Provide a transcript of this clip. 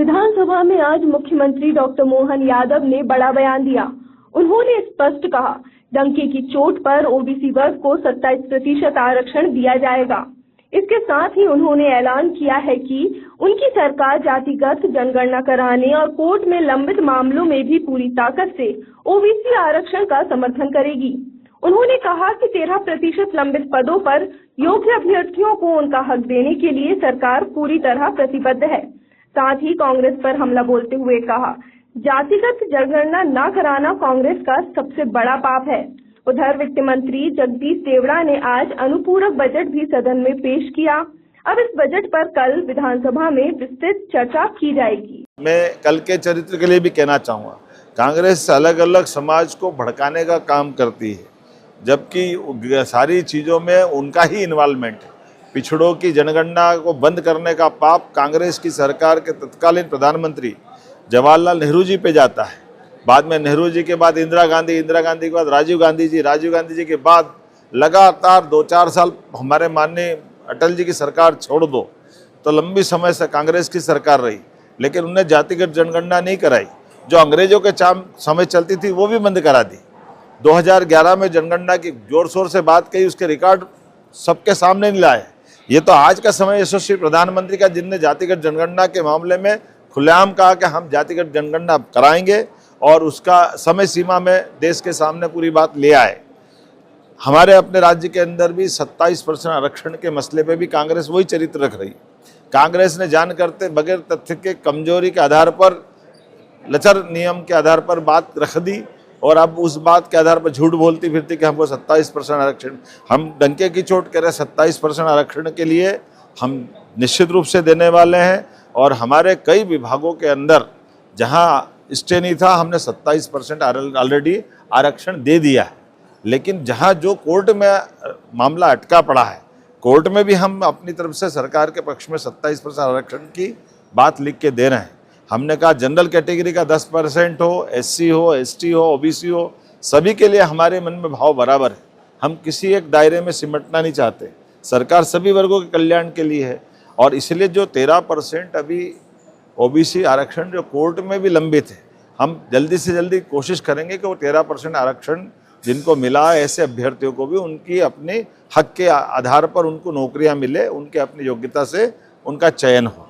विधानसभा में आज मुख्यमंत्री डॉक्टर मोहन यादव ने बड़ा बयान दिया। उन्होंने स्पष्ट कहा, डंके की चोट पर ओबीसी वर्ग को 27% आरक्षण दिया जाएगा। इसके साथ ही उन्होंने ऐलान किया है कि उनकी सरकार जातिगत जनगणना कराने और कोर्ट में लंबित मामलों में भी पूरी ताकत से ओबीसी आरक्षण का समर्थन करेगी। उन्होंने कहा कि 13% लंबित पदों पर योग्य अभ्यर्थियों को उनका हक देने के लिए सरकार पूरी तरह प्रतिबद्ध है। साथ ही कांग्रेस पर हमला बोलते हुए कहा, जातिगत जनगणना न कराना कांग्रेस का सबसे बड़ा पाप है। उधर वित्त मंत्री जगदीश देवड़ा ने आज अनुपूरक बजट भी सदन में पेश किया। अब इस बजट पर कल विधानसभा में विस्तृत चर्चा की जाएगी। मैं कल के चरित्र के लिए भी कहना चाहूँगा, कांग्रेस अलग अलग समाज को भड़काने का काम करती है, जबकि सारी चीज़ों में उनका ही इन्वॉल्वमेंट है। पिछड़ों की जनगणना को बंद करने का पाप कांग्रेस की सरकार के तत्कालीन प्रधानमंत्री जवाहरलाल नेहरू जी पे जाता है। बाद में नेहरू जी के बाद इंदिरा गांधी के बाद राजीव गांधी जी के बाद लगातार 2-4 साल हमारे माननीय अटल जी की सरकार छोड़ दो तो लंबी समय से कांग्रेस की सरकार रही, लेकिन उन्हें जातिगत जनगणना नहीं कराई। जो अंग्रेजों के समय चलती थी वो भी बंद करा दी। 2011 में जनगणना की जोर शोर से बात कही, उसके रिकॉर्ड सबके सामने नहीं लाए। ये तो आज का समय यशस्वी प्रधानमंत्री का, जिनने जातिगत जनगणना के मामले में खुलेआम कहा कि हम जातिगत जनगणना कराएंगे और उसका समय सीमा में देश के सामने पूरी बात ले आए। हमारे अपने राज्य के अंदर भी 27% आरक्षण के मसले पे भी कांग्रेस वही चरित्र रख रही। कांग्रेस ने जान करते बगैर तथ्य के, कमजोरी के आधार पर, लचर नियम के आधार पर बात रख दी और अब उस बात के आधार पर झूठ बोलती फिरती कि हमको 27% आरक्षण, हम डंके की चोट कह रहे 27% आरक्षण के लिए हम निश्चित रूप से देने वाले हैं। और हमारे कई विभागों के अंदर जहां स्टे नहीं था, हमने 27% ऑलरेडी आरक्षण दे दिया है। लेकिन जहां जो कोर्ट में मामला अटका पड़ा है, कोर्ट में भी हम अपनी तरफ से सरकार के पक्ष में 27% आरक्षण की बात लिख के दे रहे हैं। हमने कहा जनरल कैटेगरी का 10% हो, एससी हो, एसटी हो, ओबीसी हो, सभी के लिए हमारे मन में भाव बराबर है। हम किसी एक दायरे में सिमटना नहीं चाहते। सरकार सभी वर्गों के कल्याण के लिए है और इसलिए जो 13% अभी ओबीसी आरक्षण जो कोर्ट में भी लंबित है, हम जल्दी से जल्दी कोशिश करेंगे कि वो 13% आरक्षण जिनको मिला है, ऐसे अभ्यर्थियों को भी उनकी अपने हक के आधार पर उनको नौकरियां मिले, उनके अपनी योग्यता से उनका चयन हो।